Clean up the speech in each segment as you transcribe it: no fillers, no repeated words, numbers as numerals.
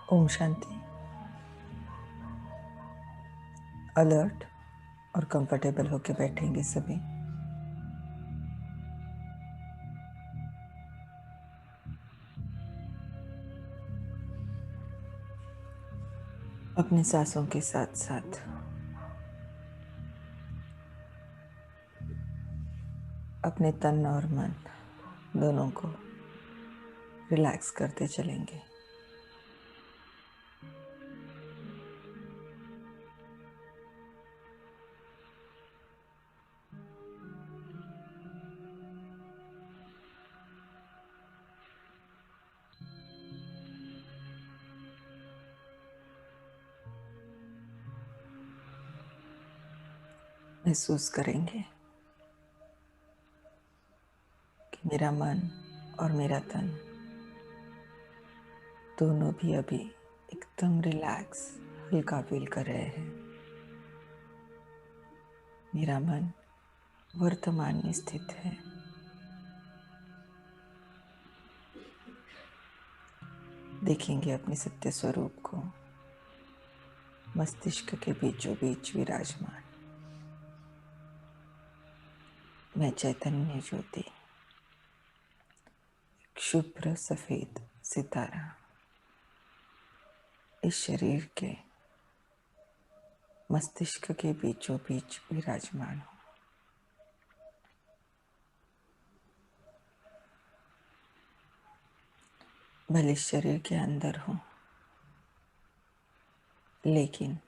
Om Shanti. Alert और comfortable होके बैठेंगे सभी। अपनी सांसों के साथ साथ अपने तन और मन दोनों को रिलैक्स करते चलेंगे। महसूस करेंगे कि मेरा मन और मेरा तन दोनों भी अभी एकदम रिलैक्स हल्का फील कर रहे हैं। मेरा मन वर्तमान में स्थित है। देखेंगे अपने सत्य स्वरूप को मस्तिष्क के बीचों बीच विराजमान। मैं चैतन्य ज्योति, शुभ्र सफेद सितारा, इस शरीर के मस्तिष्क के बीचों बीच विराजमान हूँ। भले इस शरीर के अंदर हूँ, लेकिन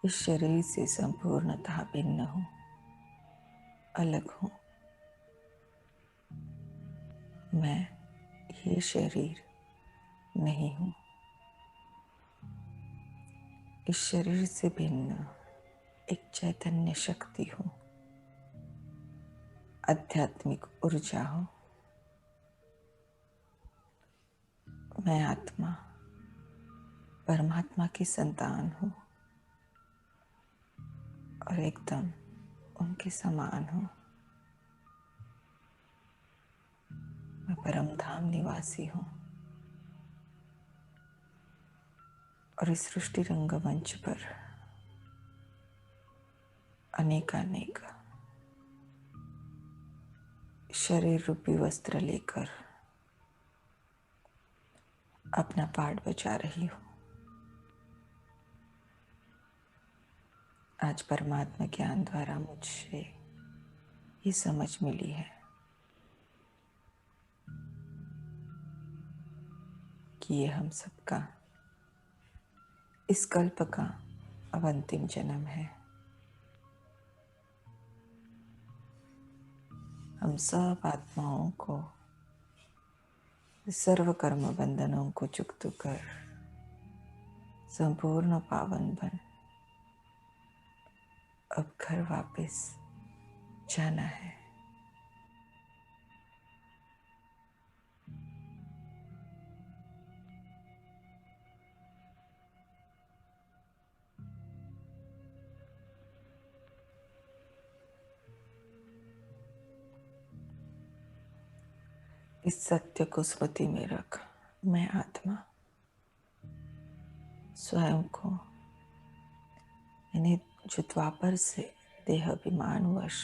इस शरीर से संपूर्णतः भिन्न हूँ, अलग हूँ। मैं ये शरीर नहीं हूँ। इस शरीर से भिन्न एक चैतन्य शक्ति हूँ, आध्यात्मिक ऊर्जा हूँ। मैं आत्मा परमात्मा की संतान हूँ और एकदम उनके समान हूँ। मैं परम धाम निवासी हूँ और इस सृष्टि रंगमंच पर अनेकानेक शरीर रूपी वस्त्र लेकर अपना पाठ बजा रही हूँ। आज परमात्मा ज्ञान द्वारा मुझे ये समझ मिली है कि ये हम सबका इस कल्प का अब अंतिम जन्म है। हम सब आत्माओं को सर्व कर्म बंधनों को चुक्त कर संपूर्ण पावन बन अब घर वापस जाना है। इस सत्य को स्मृति में रख, मैं आत्मा स्वयं को यानी जो द्वापर से देह अभिमानवश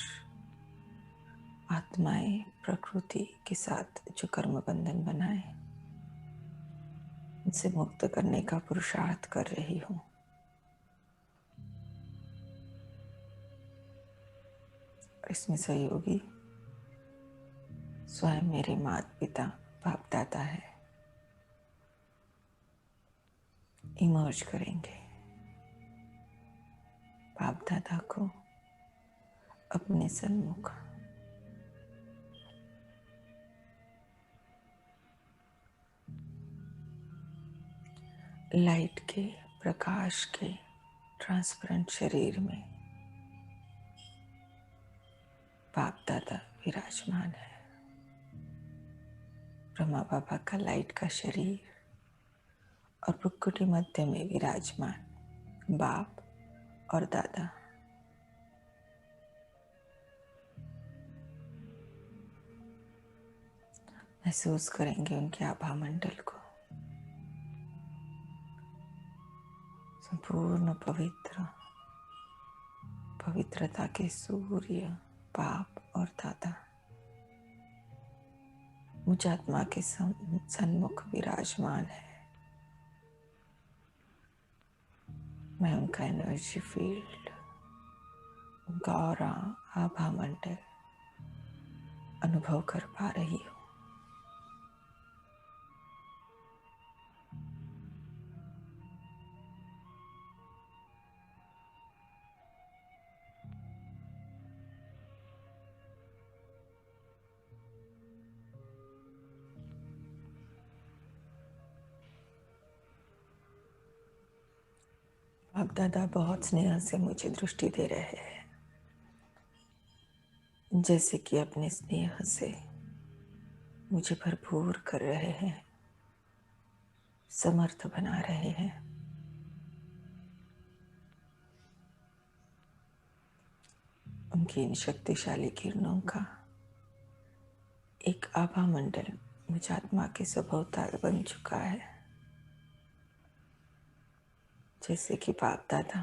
आत्माएं प्रकृति के साथ जो कर्म बंधन बनाए उनसे मुक्त करने का पुरुषार्थ कर रही हूँ। इसमें सहयोगी स्वयं मेरे माता पिता बाप दादा है। इमर्ज करेंगे बाप दादा को अपने सन्मुख। लाइट के प्रकाश के ट्रांसपेरेंट शरीर में बाप दादा विराजमान है। ब्रह्मा बाबा का लाइट का शरीर और भ्रुकुटी मध्य में विराजमान बाप और दादा। महसूस करेंगे उनके आभा मंडल को। संपूर्ण पवित्रता के सूर्य बाप और दादा मुझ आत्मा के सन्मुख विराजमान है। मैं उनका एनर्जी फील्ड, उनका ऑरा, आभा मंडल अनुभव कर पा रही हूँ। बाप दादा बहुत स्नेह से मुझे दृष्टि दे रहे हैं, जैसे कि अपने स्नेह से मुझे भरपूर कर रहे हैं, समर्थ बना रहे हैं। उनकी इन शक्तिशाली किरणों का एक आभा मंडल मुझ आत्मा के स्वभावताल बन चुका है। जैसे कि बाप दादा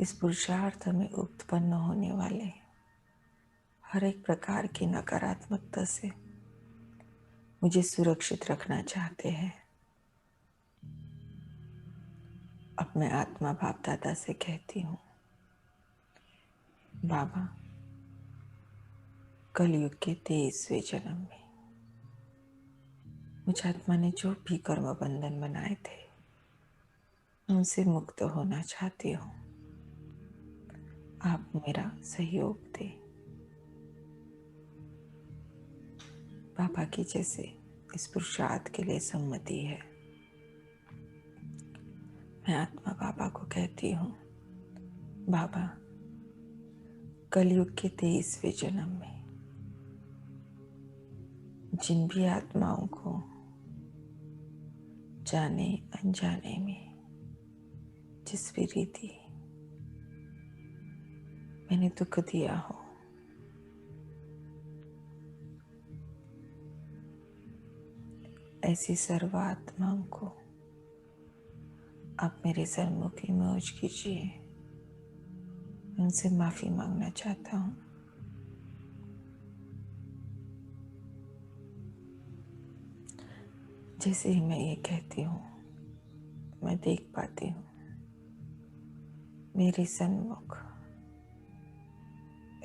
इस पुरुषार्थ में उत्पन्न होने वाले हर एक प्रकार की नकारात्मकता से मुझे सुरक्षित रखना चाहते हैं। अब मैं आत्मा बाप दादा से कहती हूँ, बाबा कलयुग के 23वें जन्म में मुझ आत्मा ने जो भी कर्म बंधन बनाए थे उनसे मुक्त होना चाहती हूँ। आप मेरा सहयोग दें। बाबा की जैसे इस पुरुषार्थ के लिए सम्मति है। मैं आत्मा बाबा को कहती हूँ, बाबा कलयुग के 23वें जन्म में जिन भी आत्माओं को जाने अनजाने में जिस भी रीति मैंने दुख दिया हो, ऐसी सर्व आत्माओं को आप मेरे सन्मुख इमर्ज कीजिए। मैं उनसे माफी मांगना चाहता हूँ। जैसे ही मैं ये कहती हूँ, मैं देख पाती हूँ मेरे सन्मुख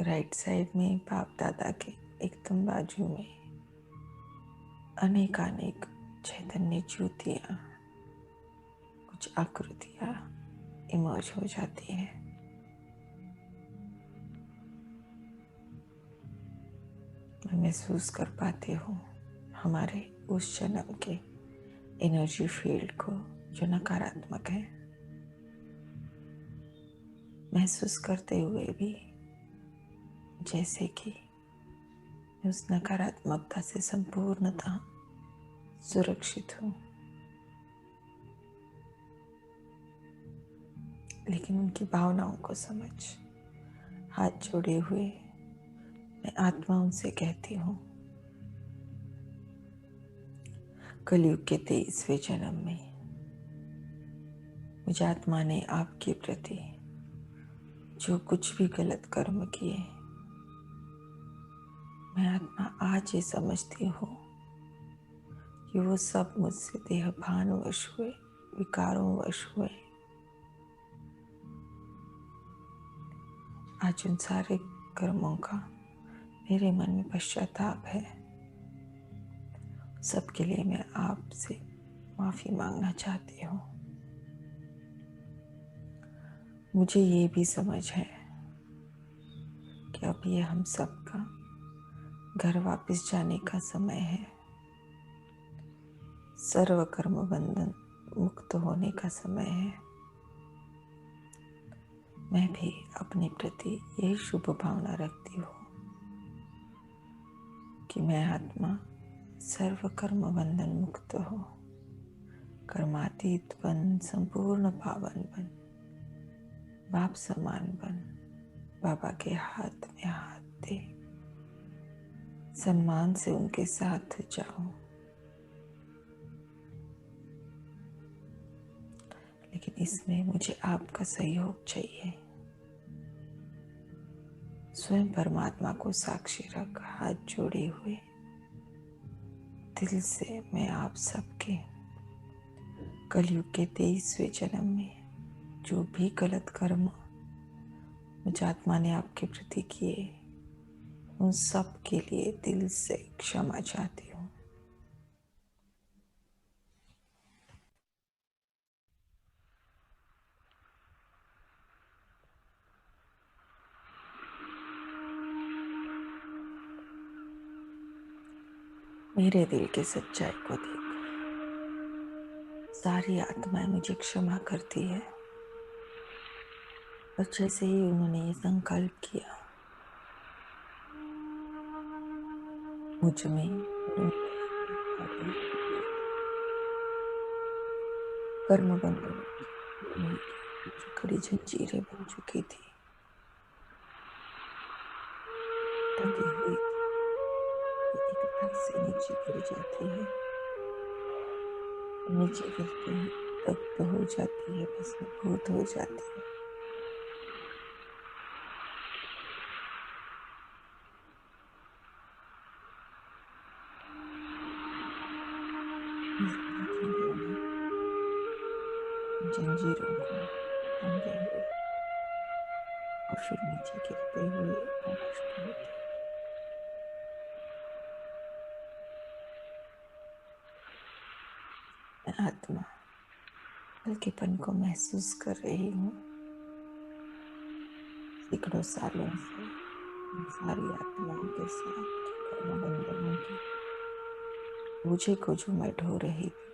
राइट साइड में बाप दादा के एकदम बाजू में अनेकानेक चैतन्य ज्योतियाँ, कुछ आकृतियाँ इमर्ज हो जाती हैं। मैं महसूस कर पाती हूँ हमारे उस जन्म के एनर्जी फील्ड को जो नकारात्मक है। महसूस करते हुए भी जैसे कि उस नकारात्मकता से संपूर्णतः सुरक्षित हूँ, लेकिन उनकी भावनाओं को समझ हाथ जोड़े हुए मैं आत्मा उनसे कहती हूँ, कलयुग के 23वें जन्म में मुझ आत्मा ने आपके प्रति जो कुछ भी गलत कर्म किए, मैं आत्मा आज ये समझती हूँ कि वो सब मुझसे देहभानवश हुए, विकारों वश हुए। आज उन सारे कर्मों का मेरे मन में पश्चाताप है। सबके लिए मैं आपसे माफी मांगना चाहती हूँ। मुझे ये भी समझ है कि अब ये हम सबका घर वापस जाने का समय है। सर्व कर्म बंधन मुक्त होने का समय है। मैं भी अपने प्रति यही शुभ भावना रखती हूँ कि मैं आत्मा सर्व कर्म बंधन मुक्त हो, कर्मातीत बन, संपूर्ण पावन बन, बाप समान बन, बाबा के हाथ में हाथ दे, सम्मान से उनके साथ जाओ, लेकिन इसमें मुझे आपका सहयोग चाहिए। स्वयं परमात्मा को साक्षी रख हाथ जोड़े हुए दिल से मैं आप सबके कलयुग के 23वें जन्म में जो भी गलत कर्म मुझ आत्मा ने आपके प्रति किए, उन सब के लिए दिल से क्षमा चाहती हूँ। मेरे दिल की सच्चाई को देख सारी आत्माएं मुझे क्षमा करती है। और जैसे ही उन्होंने ये संकल्प किया, मुझ में कर्म बंधन जो कड़ी जंजीरें बन चुकी थी, टंगी हुई एकदम से नीचे गिर जाती है। नीचे गिरते ही तब हो जाती है, भस्मीभूत हो जाती है। जंजीरों को टंगे हुए और फिर नीचे गिरते हुए और नष्ट होते हुए मैं आत्मा हल्केपन को महसूस कर रही हूँ। सैकड़ों सालों से सारी आत्माओं के साथ कर्म बंधनों की बोझे को जो मैं ढो रही थी,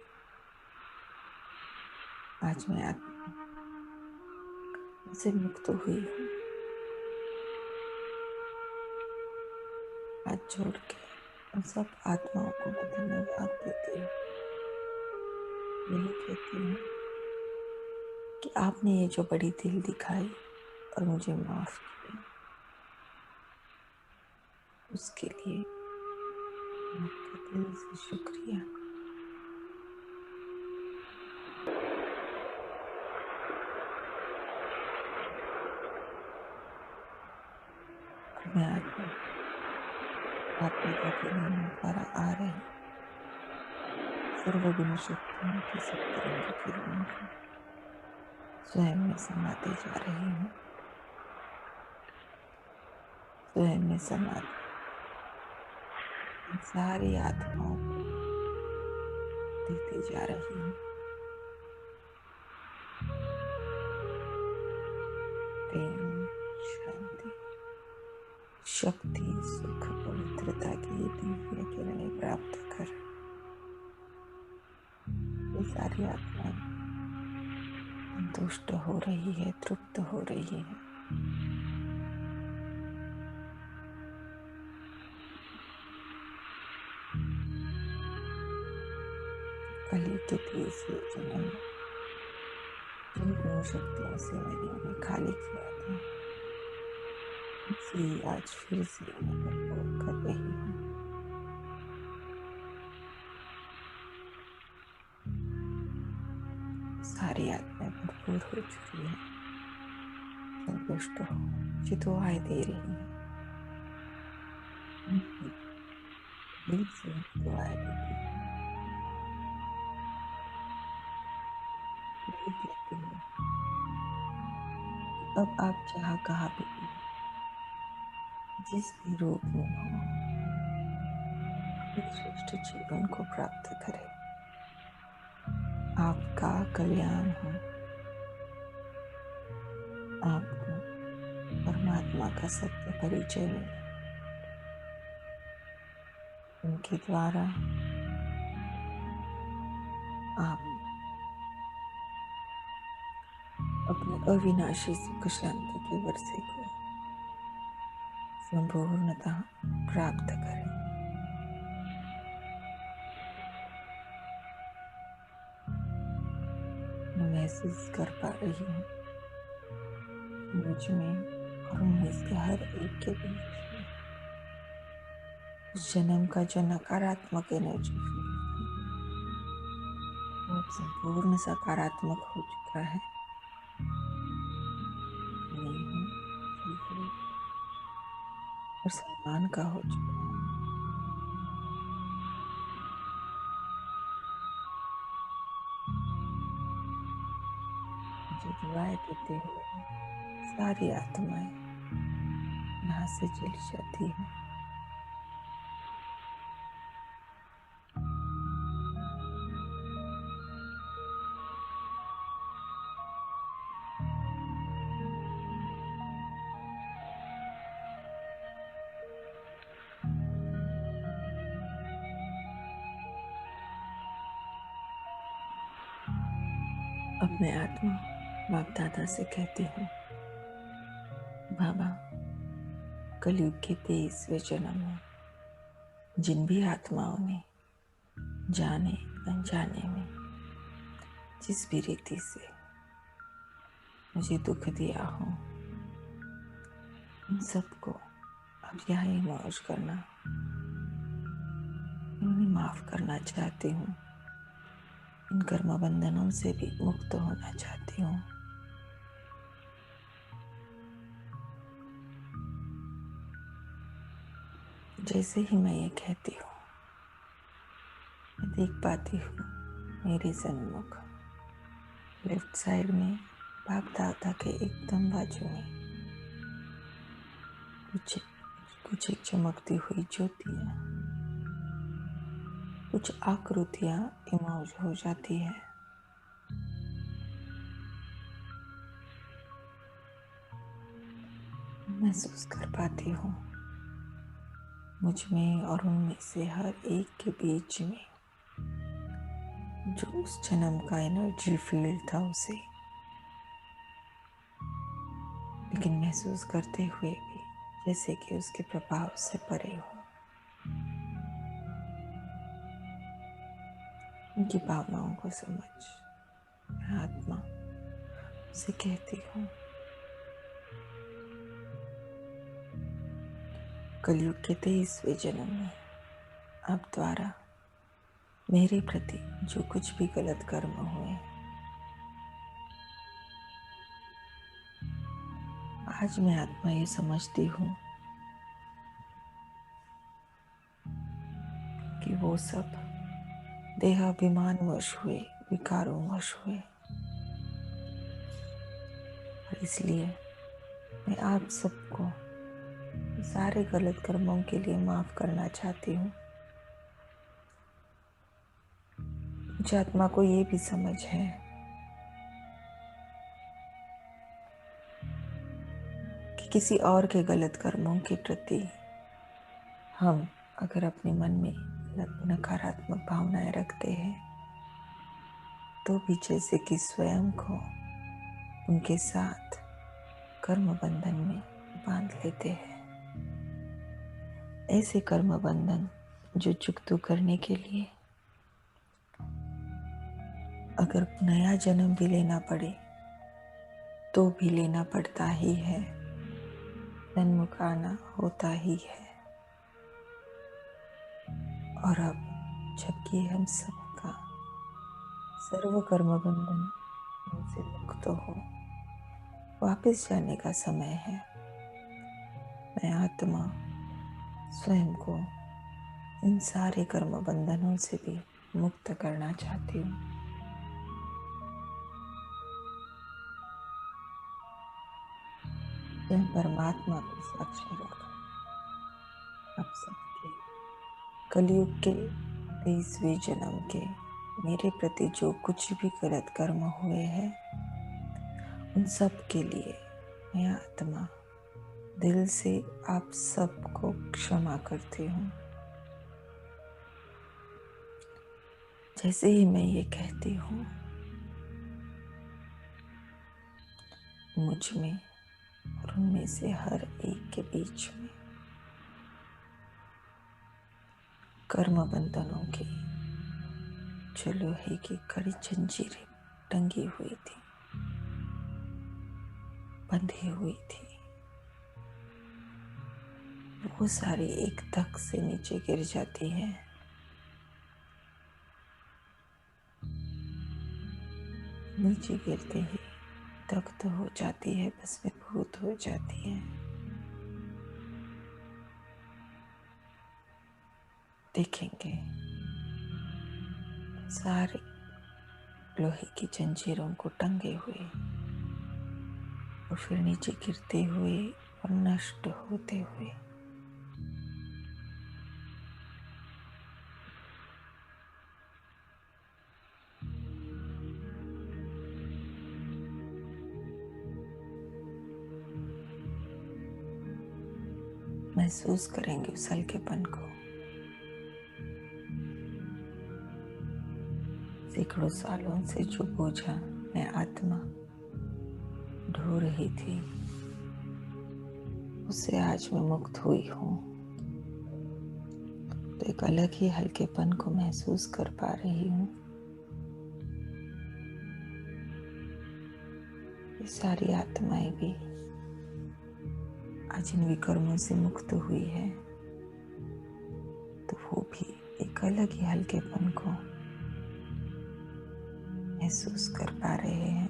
आज मैं आत्मा से मुक्त हुई हूँ। हाथ जोड़ के उन सब आत्माओं को मैं धन्यवाद देती हूँ। यही कहती हूँ कि आपने ये जो बड़ी दिल दिखाई और मुझे माफ किया, उसके लिए आपका दिल से शुक्रिया। और मैं आत्मा आप पिता के नाम द्वारा आ रही सर्वगुण शक्तियों की सप्तरंग किरणों को स्वयं में समाते जा रही हूँ। स्वयं में समाते इन सारी आत्माओं को देती जा रही हूँ। प्रेम, शांति, शक्ति, सुख, पवित्रता की ये दिव्य किरणें प्राप्त कर ये सारी आत्माएं संतुष्ट हो रही है, तृप्त हो रही है। कली के 23वें जन्म में जिन गुण शक्तियों से मैंने उन्हें खाली किया था, उसी आज फिर से मैं अनुभव कर रही हूँ। सारी आत्माएं भरपूर हो चुकी है, संतुष्ट हो मुझे दुआएं दे रही है। दिल से दुआएं देती हूँ। यही कहती हूँ अब आप चाह कहाँ भी जिस भी रूप में हो, एक श्रेष्ठ जीवन को प्राप्त करें। आपका कल्याण हो, आपको परमात्मा का सत्य परिचय मिले। उनके द्वारा आप अपने अविनाशी सुख शांति के वर्षे को संपूर्णतः प्राप्त करें। मैं महसूस कर पा रही हूँ मुझ में और उनमें से हर एक के बीच में उस जन्म का जो नकारात्मक एनर्जी वो संपूर्ण सकारात्मक हो चुका है। मैं हूँ स्वीकृत और सम्मान का हो चुका हूँ। मुझे दुआएं देते हुए सारी आत्माएं यहाँ से चली जाती है। अब मैं आत्मा बाप दादा से कहती हूँ, बाबा, कलयुग के 23वें जन्म में जिन भी आत्माओं ने जाने अनजाने में जिस भी रीति से मुझे दुख दिया हो, उन सबको अब यहाँ ही मौज करना, उन्हें माफ करना चाहती हूँ। इन कर्म बंधनों से भी मुक्त होना चाहती हूँ। जैसे ही मैं ये कहती हूँ, मैं देख पाती हूँ मेरे सन्मुख लेफ्ट साइड में बाप दादा के एकदम बाजू में कुछ एक चमकती हुई ज्योतियाँ, कुछ आकृतियाँ इमर्ज हो जाती है। महसूस कर पाती हूँ मुझ में और उनमें से हर एक के बीच में जो उस जन्म का एनर्जी फील्ड था उसे, लेकिन महसूस करते हुए भी जैसे कि उसके प्रभाव से परे हो। उनकी भावनाओं को समझ मैं आत्मा से कहती हूँ, कलयुग के 23वें जन्म में आप द्वारा मेरे प्रति जो कुछ भी गलत कर्म हुए, आज मैं आत्मा ये समझती हूँ कि वो सब देहाभिमान वश हुए, विकारों वश हुए, और इसलिए मैं आप सबको सारे गलत कर्मों के लिए माफ करना चाहती हूँ। मुझे आत्मा को ये भी समझ है कि किसी और के गलत कर्मों के प्रति हम अगर अपने मन में नकारात्मक भावनाएं रखते हैं तो भी जैसे कि स्वयं को उनके साथ कर्म बंधन में बांध लेते हैं। ऐसे कर्म बंधन जो चुकता करने के लिए अगर नया जन्म भी लेना पड़े तो भी लेना पड़ता ही है, सन्मुख आना होता ही है। और अब जबकि हम सबका सर्व कर्म बंधन से मुक्त हो वापस जाने का समय है, मैं आत्मा स्वयं को इन सारे कर्म बंधनों से भी मुक्त करना चाहती हूँ। स्वयं परमात्मा को साक्षी रख आप सबके कलयुग के 23वें जन्म के मेरे प्रति जो कुछ भी गलत कर्म हुए हैं उन सब के लिए मैं आत्मा दिल से आप सबको क्षमा करती हूँ। जैसे ही मैं ये कहती हूँ, मुझ में और उनमें से हर एक के बीच में कर्म बंधनों की जो लोहे की कड़ी जंजीरें टंगी हुई थी, बंधी हुई थी, वो सारी एक तक से नीचे गिर जाती है। नीचे गिरते ही दग्ध हो जाती है, भस्मीभूत हो जाती है। देखेंगे सारे लोहे की जंजीरों को टंगे हुए और फिर नीचे गिरते हुए और नष्ट होते हुए। महसूस करेंगे उस हल्केपन को। सैकड़ों सालों से जो बोझा मैं आत्मा ढो रही थी, उससे आज मैं मुक्त हुई हूँ। तो एक अलग ही हल्केपन को महसूस कर पा रही हूँ। ये सारी आत्माएं भी आज इन विकर्मों से मुक्त हुई है, तो वो भी एक अलग ही हल्केपन को महसूस कर पा रहे हैं।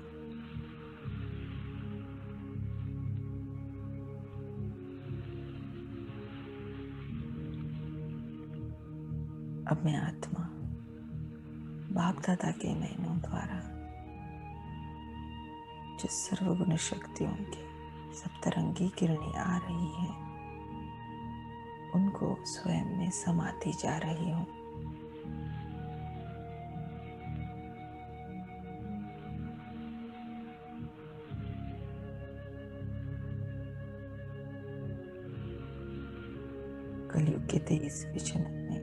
अब मैं आत्मा बाप दादा के नयनों द्वारा जिस सर्वगुण शक्तियों की सप्तरंगी किरणें आ रही हैं, उनको स्वयं में समाती जा रही हूँ। कलयुग के 23वें जन्म में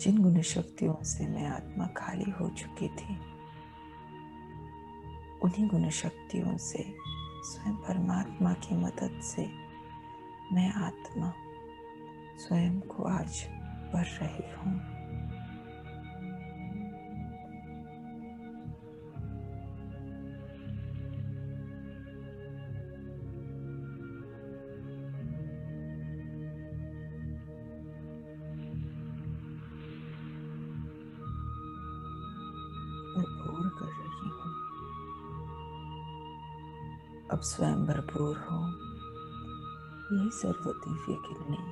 जिन गुण शक्तियों से मैं आत्मा खाली हो चुकी थी, उन्हीं गुण शक्तियों से स्वयं परमात्मा की मदद से मैं आत्मा स्वयं को आज भर रही हूँ। भरपूर कर रही हूँ। अब स्वयं भरपूर हो। यही सर्व दिव्य किरणें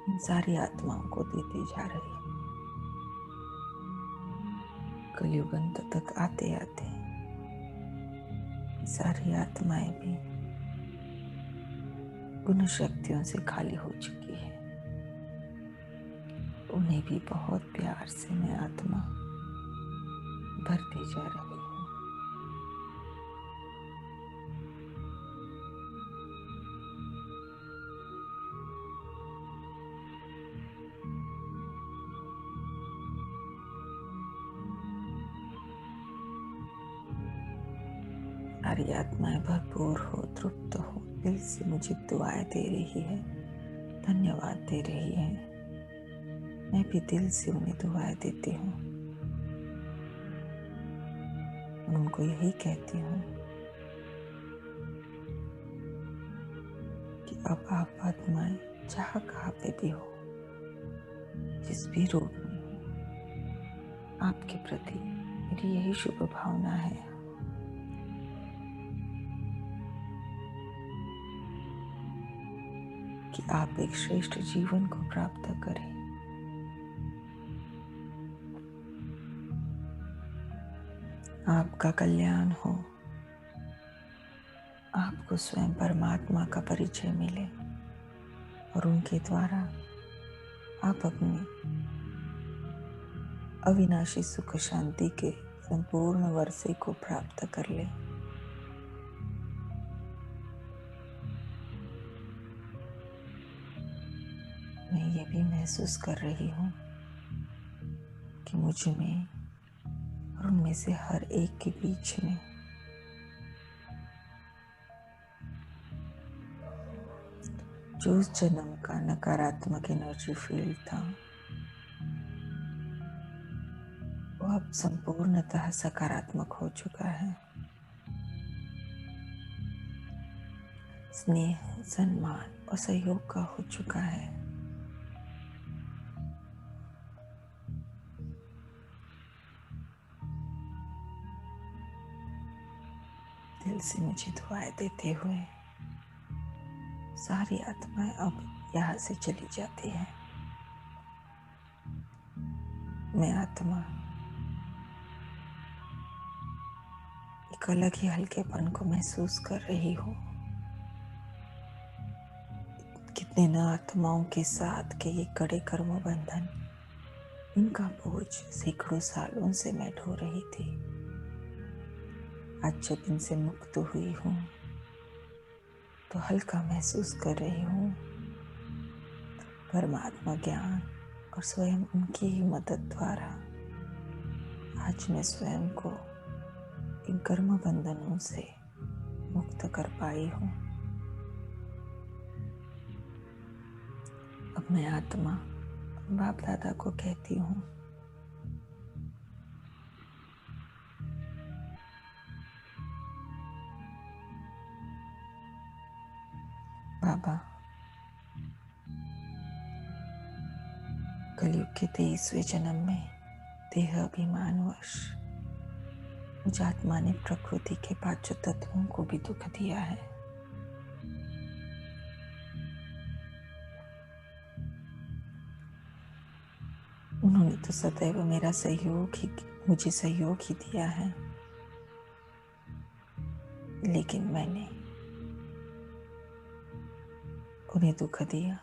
इन सारी आत्माओं को देती जा रही है। कलयुग अंत तक आते आते सारी आत्माएं भी गुण शक्तियों से खाली हो चुकी है। उन्हें भी बहुत प्यार से मैं आत्मा भरती जा रही हूँ। सारी आत्माएं भरपूर हो, तृप्त हो, दिल से मुझे दुआएं दे रही है, धन्यवाद दे रही है। मैं भी दिल से उन्हें दुआएं देती हूँ। उनको यही कहती हूँ कि अब आप आत्माएं जहाँ कहाँ पे भी हो, जिस भी रूप में हो, आपके प्रति मेरी यही शुभ भावना है। कि आप एक श्रेष्ठ जीवन को प्राप्त करें। आपका कल्याण हो, आपको स्वयं परमात्मा का परिचय मिले और उनके द्वारा आप अपनी अविनाशी सुख शांति के संपूर्ण वर्षे को प्राप्त कर ले। मैं ये भी महसूस कर रही हूँ कि मुझ में और उनमें से हर एक के बीच में जो उस जन्म का नकारात्मक एनर्जी फील्ड था, वो अब संपूर्णतः सकारात्मक हो चुका है। स्नेह, सम्मान और सहयोग का हो चुका है। से मुझे दुआएं देते हुए सारी आत्माएं अब यहाँ से चली जाती हैं। मैं आत्मा एक अलग ही हल्केपन को महसूस कर रही हूँ। कितने न आत्माओं के साथ के ये कड़े कर्म बंधन, इनका बोझ सैकड़ों सालों से मैं ढो रही थी। आज जब इनसे मुक्त हुई हूँ तो हल्का महसूस कर रही हूँ। परमात्मा ज्ञान और स्वयं उनकी ही मदद द्वारा आज मैं स्वयं को इन कर्म बंधनों से मुक्त कर पाई हूँ। अब मैं आत्मा बाप दादा को कहती हूँ, बाबा, कलयुग के 23वें जन्म में देह अभिमानवश मुझ आत्मा ने प्रकृति के 5 तत्वों को भी दुख दिया है। उन्होंने तो सदैव मेरा मुझे सहयोग ही दिया है, लेकिन मैंने उन्हें दुख दिया।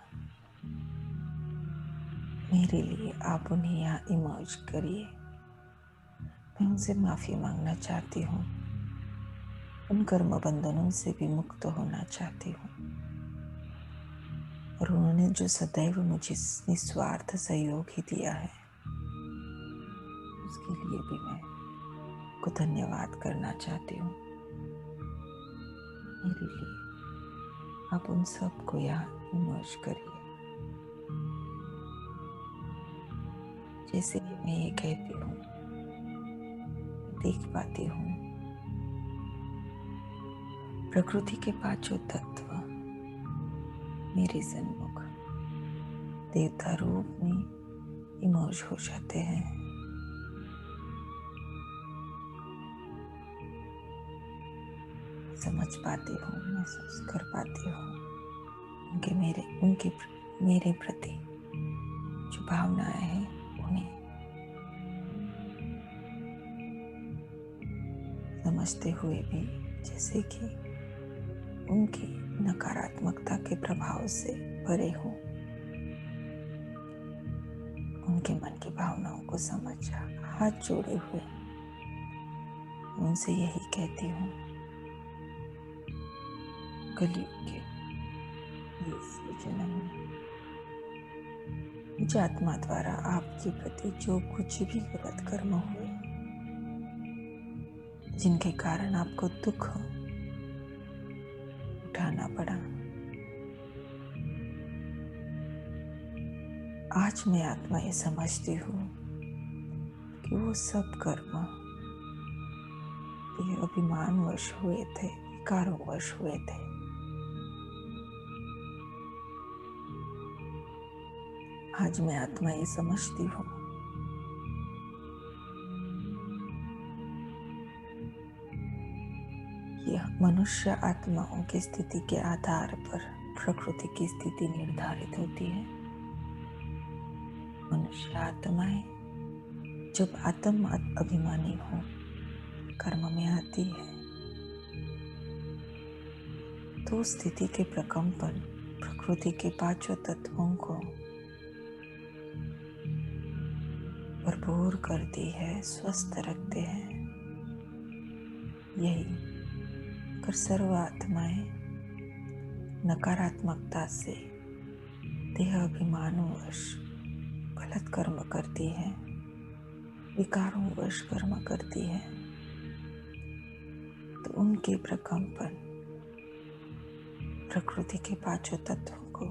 मेरे लिए आप उन्हें यहाँ इमर्ज करिए। मैं उनसे माफी मांगना चाहती हूँ, उन कर्म बंधनों से भी मुक्त होना चाहती हूँ। और उन्होंने जो सदैव मुझे निस्वार्थ सहयोग ही दिया है, उसके लिए भी मैं को धन्यवाद करना चाहती हूँ। मेरे लिए आप उन सब को यहाँ इमर्ज करिए। जैसे कि मैं ये कहती हूँ, देख पाती हूँ प्रकृति के 5 तत्व मेरे सन्मुख देवता रूप में इमर्ज हो जाते हैं। समझ पाती हूँ, महसूस कर पाती हूँ उनके मेरे प्रति जो भावनाएं हैं, उन्हें समझते हुए भी जैसे कि उनकी नकारात्मकता के प्रभाव से भरे हूँ। उनके मन की भावनाओं को समझ हाथ जोड़े हुए उनसे यही कहती हूँ, कलयुग के इस जन्म में मुझे आत्मा द्वारा आपके प्रति जो कुछ भी गलत कर्म हुए, जिनके कारण आपको दुख उठाना पड़ा, आज मैं आत्मा ये समझती हूँ कि वो सब कर्म ये अभिमानवश हुए थे, विकारों-वश हुए थे। आज मैं आत्मा ये समझती हूँ कि मनुष्य आत्माओं की स्थिति के आधार पर प्रकृति की स्थिति निर्धारित होती है। मनुष्य आत्माएं जब आत्म अभिमानी हो कर्म में आती है, तो स्थिति के प्रकंपन प्रकृति के 5 तत्वों को भरपूर करती है, स्वस्थ रखते हैं। यही अगर सर्व आत्माएं नकारात्मकता से देह अभिमानवश गलत कर्म करती है, विकारों वश कर्म करती है, तो उनके प्रकंपन प्रकृति के 5 तत्वों को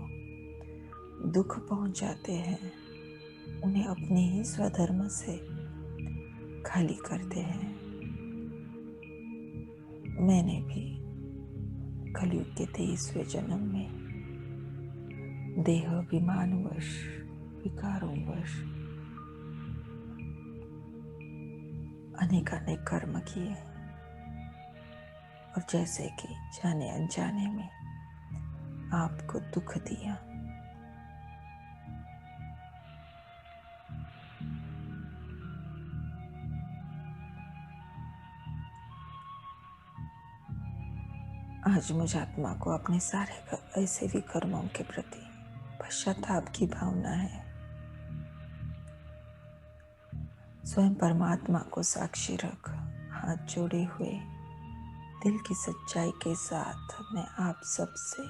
दुख पहुंचाते हैं, उन्हें अपने ही स्वधर्म से खाली करते हैं। मैंने भी कलयुग के 23वें जन्म में देह अभिमानवश विकारों वश अनेक कर्म किए और जैसे कि जाने अनजाने में आपको दुख दिया, आज मुझ आत्मा को अपने सारे ऐसे भी कर्मों के प्रति पश्चाताप की भावना है। स्वयं परमात्मा को साक्षी रख हाथ जोड़े हुए दिल की सच्चाई के साथ मैं आप सबसे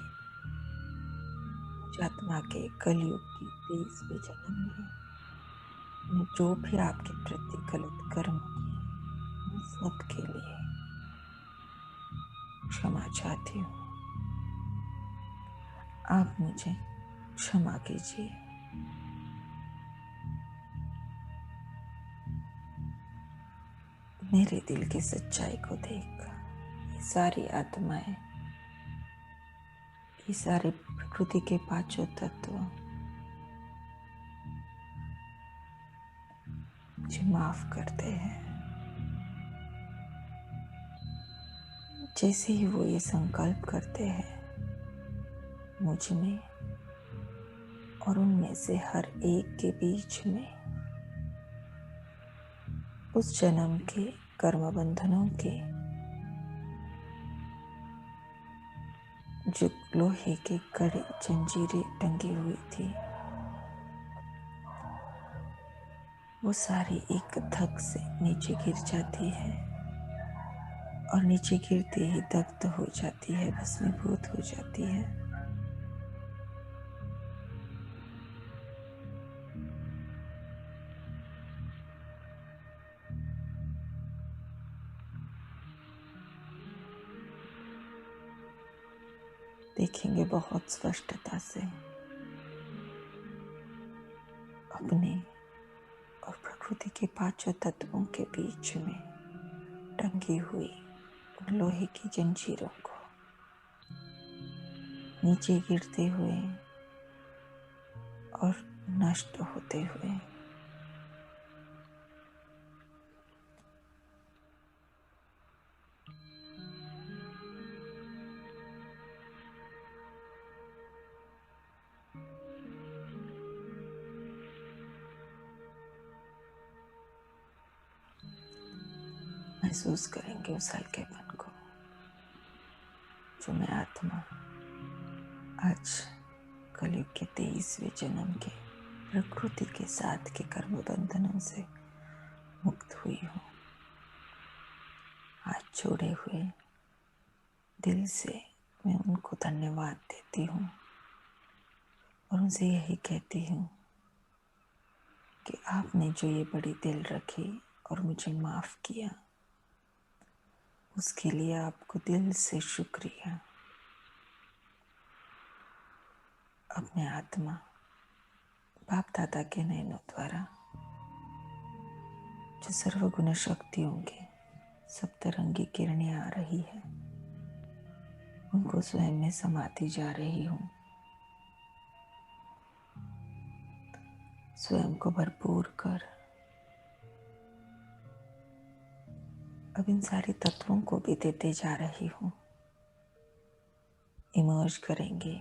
मुझ आत्मा के कलयुग की 23वें जन्म में जो भी आपके प्रति गलत कर्म किए उन सब के लिए क्षमा चाहती हूँ। आप मुझे क्षमा कीजिए। मेरे दिल की सच्चाई को देख ये सारी आत्माएं, ये सारे प्रकृति के पांचों तत्व मुझे माफ करते हैं। जैसे ही वो ये संकल्प करते हैं, मुझ में और उनमें से हर एक के बीच में उस जन्म के कर्म बंधनों के जो लोहे के कड़े जंजीरें टंगी हुई थी, वो सारी एक धक से नीचे गिर जाती है और नीचे गिरते ही दग्ध हो जाती है, भस्मीभूत हो जाती है। देखेंगे बहुत स्पष्टता से अपने और प्रकृति के पांचों तत्वों के बीच में टंगी हुई उन लोहे की जंजीरों को नीचे गिरते हुए और नष्ट होते हुए। महसूस करेंगे उस हल्केपन को जो मैं आत्मा आज कलयुग के 23वें जन्म के प्रकृति के साथ के कर्म बंधनों से मुक्त हुई हूँ। हाथ जोड़े हुए दिल से मैं उनको धन्यवाद देती हूँ और उनसे यही कहती हूँ कि आपने जो ये बड़ी दिल रखी और मुझे माफ किया, उसके लिए आपको दिल से शुक्रिया। अपने आत्मा बाप दादा के नयनों द्वारा जो सर्वगुण शक्तियों की सप्तरंगी किरणें आ रही है, उनको स्वयं में समाती जा रही हूँ। स्वयं को भरपूर कर अब इन सारे तत्वों को भी देते जा रही हूँ। इमर्ज करेंगे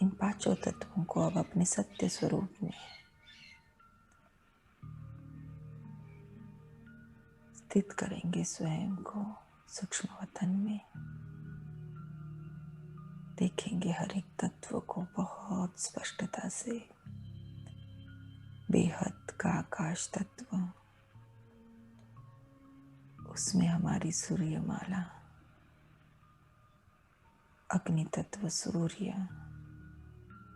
इन पांचों तत्वों को अब अपने सत्य स्वरूप में स्थित करेंगे। स्वयं को सूक्ष्म वतन में देखेंगे हर एक तत्व को बहुत स्पष्टता से। बेहद का आकाश तत्व, उसमें हमारी सूर्यमाला, अग्नि तत्व सूर्य,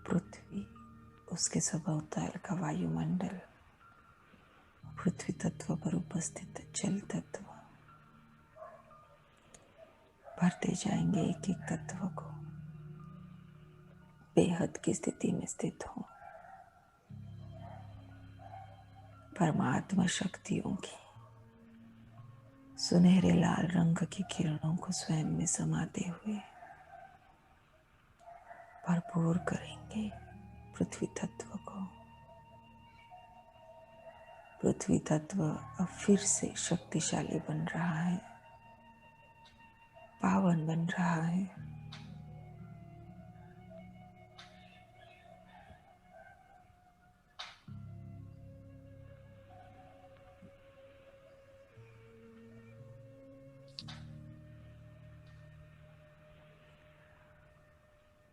पृथ्वी, उसके सभोवताल का वायुमंडल, पृथ्वी तत्व पर उपस्थित जल तत्व, भरते जाएंगे एक एक तत्व को। बेहद की स्थिति में स्थित हो परमात्मा शक्तियों की सुनहरे लाल रंग की किरणों को स्वयं में समाते हुए भरपूर करेंगे पृथ्वी तत्व को। पृथ्वी तत्व अब फिर से शक्तिशाली बन रहा है। पावन बन रहा है।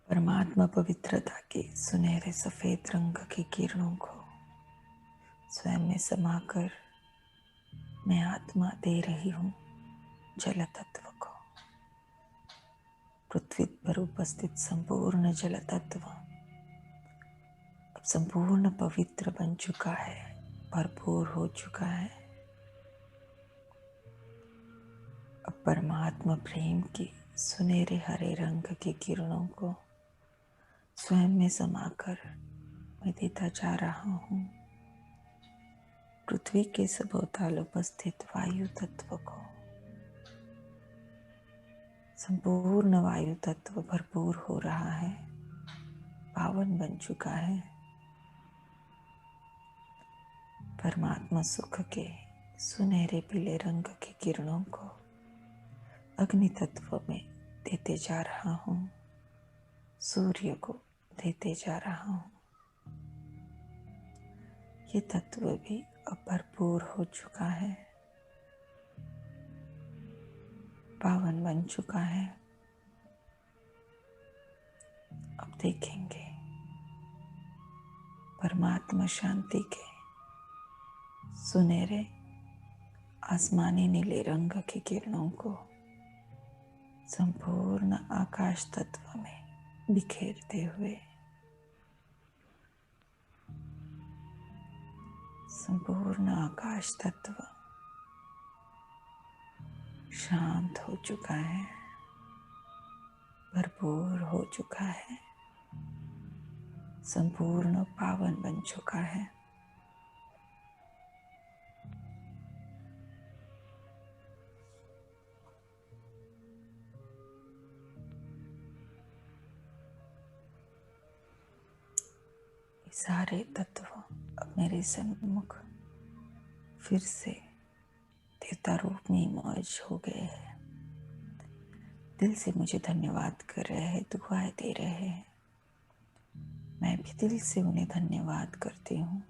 परमात्मा पवित्रता के सुनहरे सफेद रंग की किरणों को स्वयं में समाकर मैं आत्मा दे रही हूँ जल तत्व को। पृथ्वी पर उपस्थित संपूर्ण जल तत्व अब संपूर्ण पवित्र बन चुका है, भरपूर हो चुका है। अब परमात्मा प्रेम की सुनहरे हरे रंग की किरणों को स्वयं में समाकर मैं देता जा रहा हूँ पृथ्वी के सबोताल उपस्थित वायु तत्व को। संपूर्ण वायु तत्व भरपूर हो रहा है, पावन बन चुका है। परमात्मा सुख के सुनहरे पीले रंग की किरणों को अग्नि तत्व में देते जा रहा हूँ, सूर्य को देते जा रहा हूँ। ये तत्व भी अब भरपूर हो चुका है, पावन बन चुका है। अब देखेंगे परमात्मा शांति के सुनहरे आसमानी नीले रंग की किरणों को संपूर्ण आकाश तत्व में बिखेरते हुए संपूर्ण आकाश तत्व शांत हो चुका है, भरपूर हो चुका है, संपूर्ण पावन बन चुका है। सारे तत्व अब मेरे सम्मुख फिर से देवता रूप में मौज हो गए हैं। दिल से मुझे धन्यवाद कर रहे हैं, दुआएं दे रहे हैं। मैं भी दिल से उन्हें धन्यवाद करती हूँ,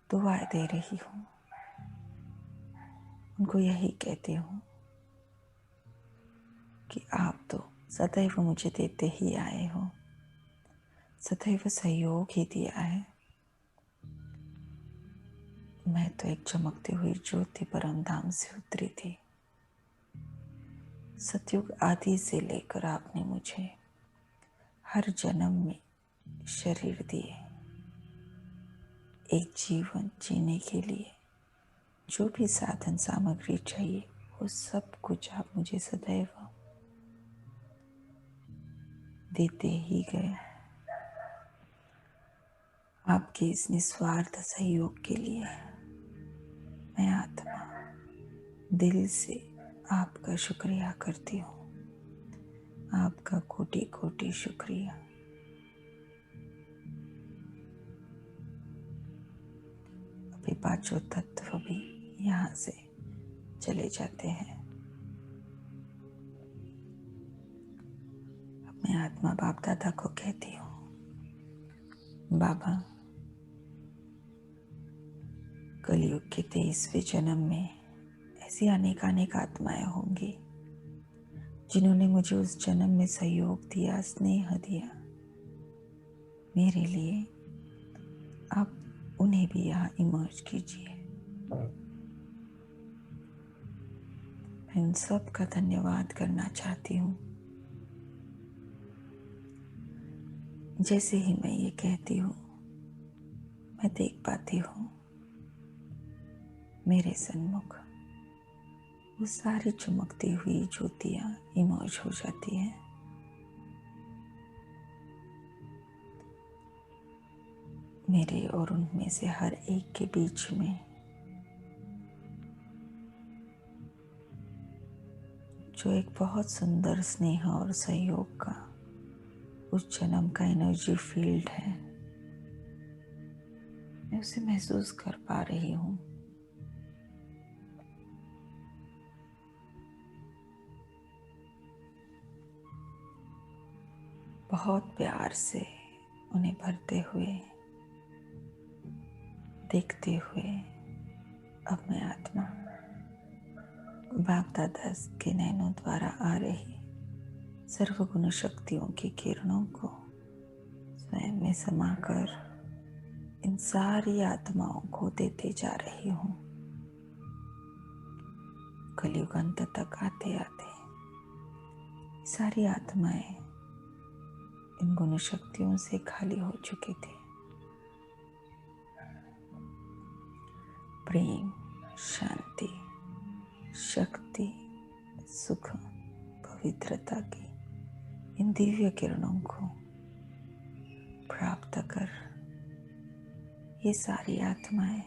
दुआएं दे रही हूँ। उनको यही कहती हूँ कि आप तो सदैव मुझे देते ही आए हो, सदैव सहयोग ही दिया है। मैं तो एक चमकती हुई ज्योति परम धाम से उतरी थी। सतयुग आदि से लेकर आपने मुझे हर जन्म में शरीर दिए, एक जीवन जीने के लिए जो भी साधन सामग्री चाहिए वो सब कुछ आप मुझे सदैव देते ही गए। आपके इस निस्वार्थ सहयोग के लिए मैं आत्मा दिल से आपका शुक्रिया करती हूँ, आपका कोटि कोटि शुक्रिया। अभी पांचों तत्व भी यहाँ से चले जाते हैं। अब मैं आत्मा बाप दादा को कहती हूँ, बाबा कलयुग के 23वें जन्म में ऐसी अनेक अनेक आत्माएं होंगी जिन्होंने मुझे उस जन्म में सहयोग दिया, स्नेह दिया। मेरे लिए आप उन्हें भी यहाँ इमर्ज कीजिए। मैं उन सब का धन्यवाद करना चाहती हूँ। जैसे ही मैं ये कहती हूँ मैं देख पाती हूँ मेरे सन्मुख वो सारी चमकती हुई ज्योतियाँ इमर्ज हो जाती हैं। मेरे और उनमें से हर एक के बीच में जो एक बहुत सुंदर स्नेह और सहयोग का उस जन्म का एनर्जी फील्ड है, मैं उसे महसूस कर पा रही हूँ। बहुत प्यार से उन्हें भरते हुए, देखते हुए अब मैं आत्मा बाप दादा के नैनों द्वारा आ रही सर्वगुण शक्तियों की किरणों को स्वयं में समाकर इन सारी आत्माओं को देते जा रही हूँ। कलयुग अंत तक आते आते सारी आत्माएं इन गुण शक्तियों से खाली हो चुके थे। प्रेम, शांति, शक्ति, सुख, पवित्रता की इन दिव्य किरणों को प्राप्त कर ये सारी आत्माएं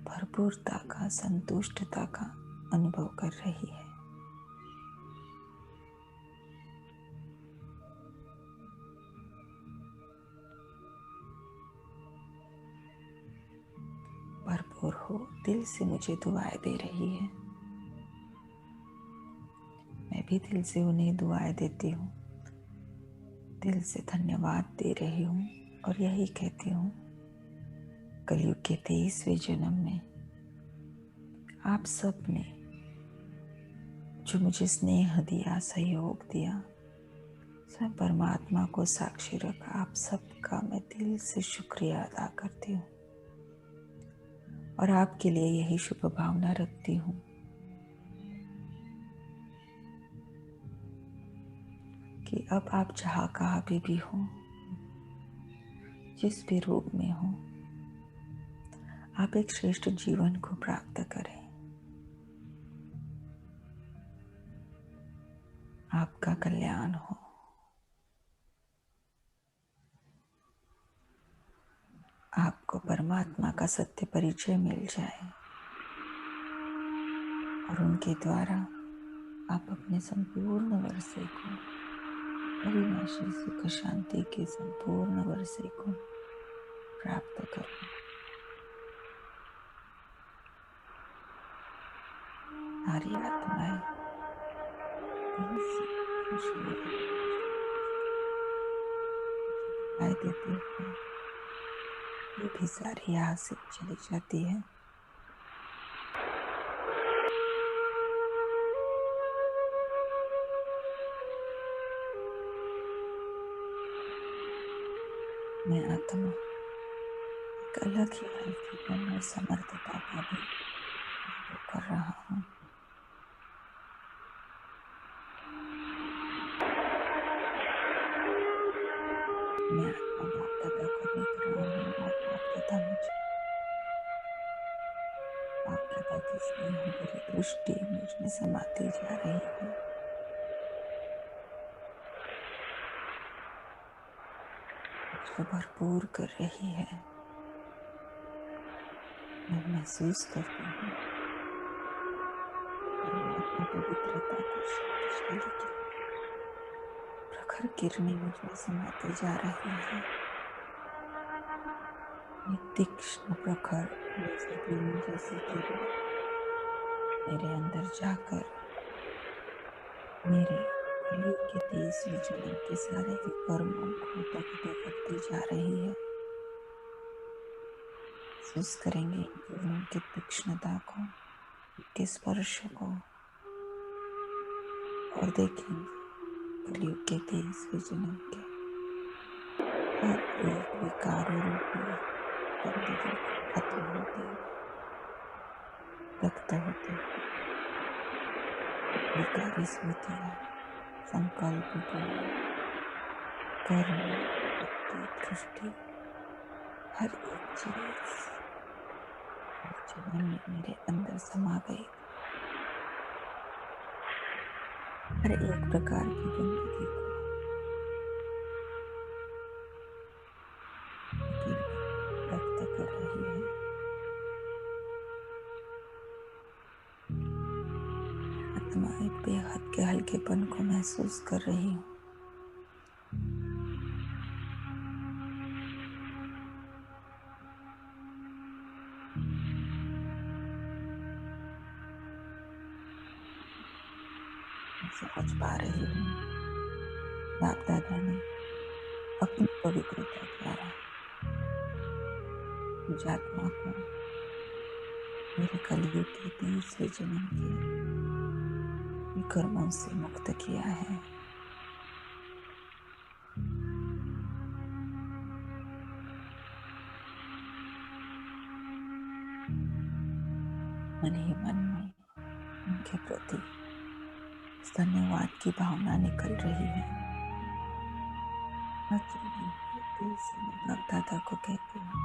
भरपूरता का, संतुष्टता का अनुभव कर रही है। भरपूर हो, दिल से मुझे दुआएं दे रही है। मैं भी दिल से उन्हें दुआएं देती हूँ, दिल से धन्यवाद दे रही हूँ और यही कहती हूँ, कलयुग के 23वें जन्म में आप सब ने जो मुझे स्नेह दिया, सहयोग दिया, स्वयं परमात्मा को साक्षी रखा, आप सबका मैं दिल से शुक्रिया अदा करती हूँ और आपके लिए यही शुभ भावना रखती हूँ कि अब आप जहाँ कहाँ भी हो, जिस भी रूप में हो, आप एक श्रेष्ठ जीवन को प्राप्त करें। आपका कल्याण हो। आपको परमात्मा का सत्य परिचय मिल जाए और उनके द्वारा आप अपने संपूर्ण वर्षे को, अविनाशी सुख शांति के संपूर्ण वर्षे को प्राप्त करो। सारी आत्माएं दिल से खुशी देते हुए ये भी सारी यहाँ से चली जाती है। मैं आत्मा एक अलग ही हल्कीपन और समर्थता का भी अनुभव कर रहा हूँ। मैं आत्मा बाप दादा को देख रहा हूँ और बाप दादा मुझे, बाप दादा की स्नेह भरी दृष्टि मुझ में समाती जा रही है। मुझको भरपूर कर रही है। मैं महसूस करती हूँ परमात्मा पवित्रता की शक्तिशाली की प्रखर किरणें मुझ में समाती जा रही है। तीक्ष्ण प्रखर बीन जैसी किरण मेरे अंदर जाकर मेरे कलयुग के 23वें जन्म के सारे विकर्मों को दग्ध करती जा रही है। महसूस करेंगे इन किरणों की तीक्ष्णता को, इनके स्पर्श को और देखेंगे कलयुग के 23वें जन्म के हर एक विकारों रूपी गंदगी को खत्म होते हुए, दग्ध होते हुए, विकारी स्मृतियाँ, संकल्प, बोल, कर्म, बुद्धि, दृष्टि, हर एक चीज जीवन में मेरे अंदर समा गई। हर एक प्रकार की गंदगी को व्यक्त कर रही है। आत्मा एक बेहद के हल्केपन को महसूस कर रही हूँ। समझ पा रही हूँ बाप दादा ने अपनी पवित्रता द्वारा मुझ आत्मा को मेरे कलयुग के 30वें जन्म के विकर्मों से मुक्त किया है। मन ही मन में उनके प्रति धन्यवाद की भावना निकल रही है। दिल से मैं बाप दादा को कहती हूँ,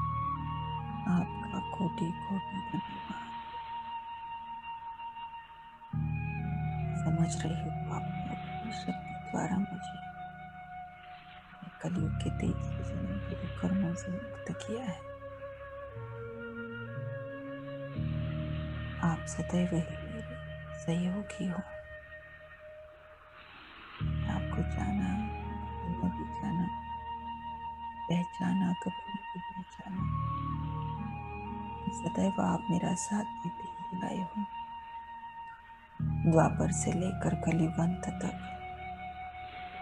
आपका कोटि कोटि धन्यवाद। समझ रही हूँ आपने अपनी शक्ति द्वारा मुझे कलयुग के 23वें जन्म के विकर्मों से मुक्त किया है। आप सदैव ही मेरे सहयोगी हो। आपको जाना, कभी नहीं जाना, पहचाना, कभी नहीं पहचाना, सदैव आप मेरा साथ देते ही आए हो। द्वापर से लेकर कलयुग अंत तक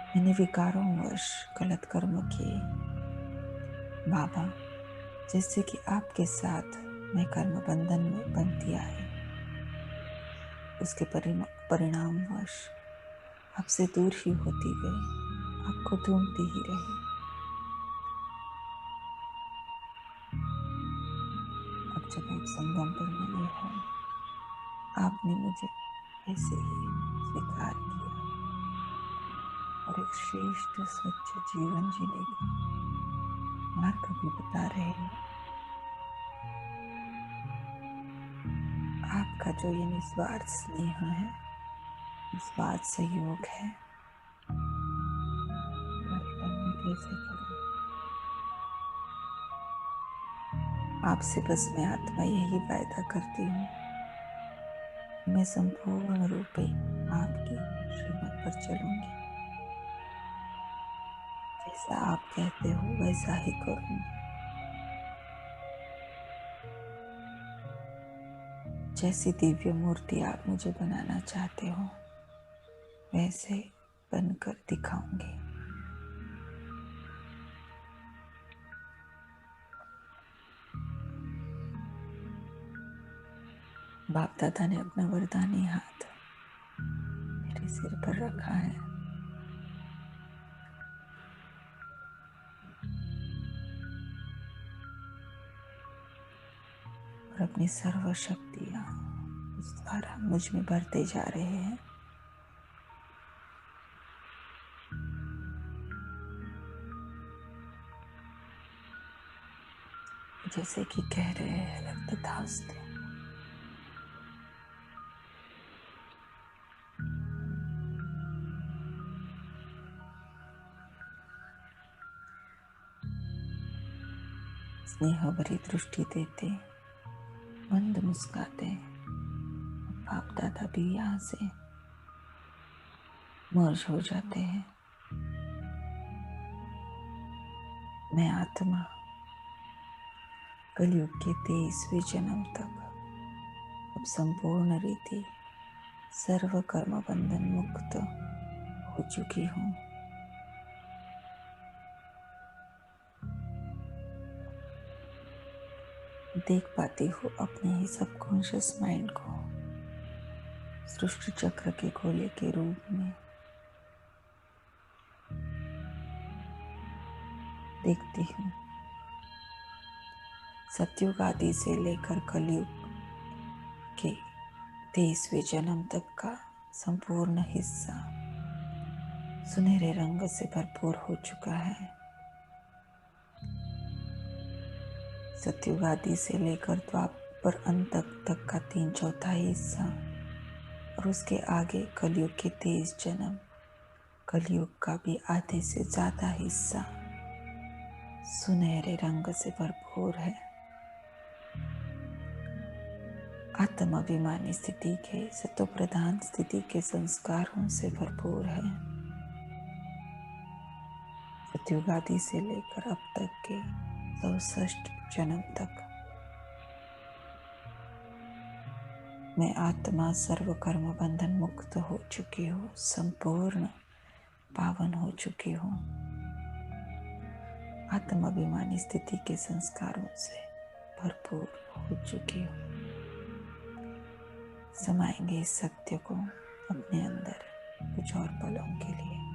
मैंने विकारों वश गलत कर्म किए बाबा, जैसे कि आपके साथ मैं कर्म बंधन में बंधी आई। उसके परिणामवश आपसे दूर ही होती गई, आपको ढूंढती ही रही। अब जब आप संगम पर मिले हो, आपने मुझे ऐसे ही स्वीकार किया और एक श्रेष्ठ स्वच्छ जीवन जीने का मार्ग भी बता रहे हो। आपका जो ये निस्वार्थ स्नेह है, निस्वार्थ सहयोग है, वर्तन में कैसे करूं? आपसे बस मैं आत्मा यही वायदा करती हूँ, मैं संपूर्ण रूपे आपकी श्रीमत पर चलूंगी। जैसा आप कहते हो वैसा ही करूंगी। जैसी दिव्य मूर्ति आप मुझे बनाना चाहते हो, वैसे बनकर दिखाऊंगी। बाप दादा ने अपना वरदानी हाथ मेरे सिर पर रखा है। और अपनी सर्व शक्तियां उस द्वारा मुझ में भरते जा रहे हैं। जैसे कि कह रहे हैं तथास्तु। स्नेह भरी दृष्टि देते, मंद मुस्काते बाप दादा भी यहाँ से मर्ज हो जाते हैं। मैं आत्मा कलयुग के 23वें जन्म तक अब संपूर्ण रीति सर्व कर्म बंधन मुक्त हो चुकी हूँ। देख पाती हूँ अपने ही सबकॉन्शियस माइंड को सृष्टि चक्र के गोले के रूप में। देखती हूँ सतयुग आदि से लेकर कलयुग के 23वें जन्म तक का संपूर्ण हिस्सा सुनहरे रंग से भरपूर हो चुका है। सतयुग आदि से लेकर द्वापर अंत तक का 3/4 हिस्सा और उसके आगे कलयुग के 23 जन्म, कलयुग का भी आधे से ज्यादा हिस्सा सुनहरे रंग से भरपूर है। आत्माभिमानी स्थिति के, सतो प्रधान स्थिति के संस्कारों से भरपूर है। सतयुग आदि से लेकर अब तक के 64 जन्म तक मैं आत्मा सर्व कर्म बंधन मुक्त हो चुकी हूँ। संपूर्ण पावन हो चुकी हूँ। आत्माभिमानी स्थिति के संस्कारों से भरपूर हो चुकी हूँ। समाएंगे इस सत्य को अपने अंदर कुछ और पलों के लिए।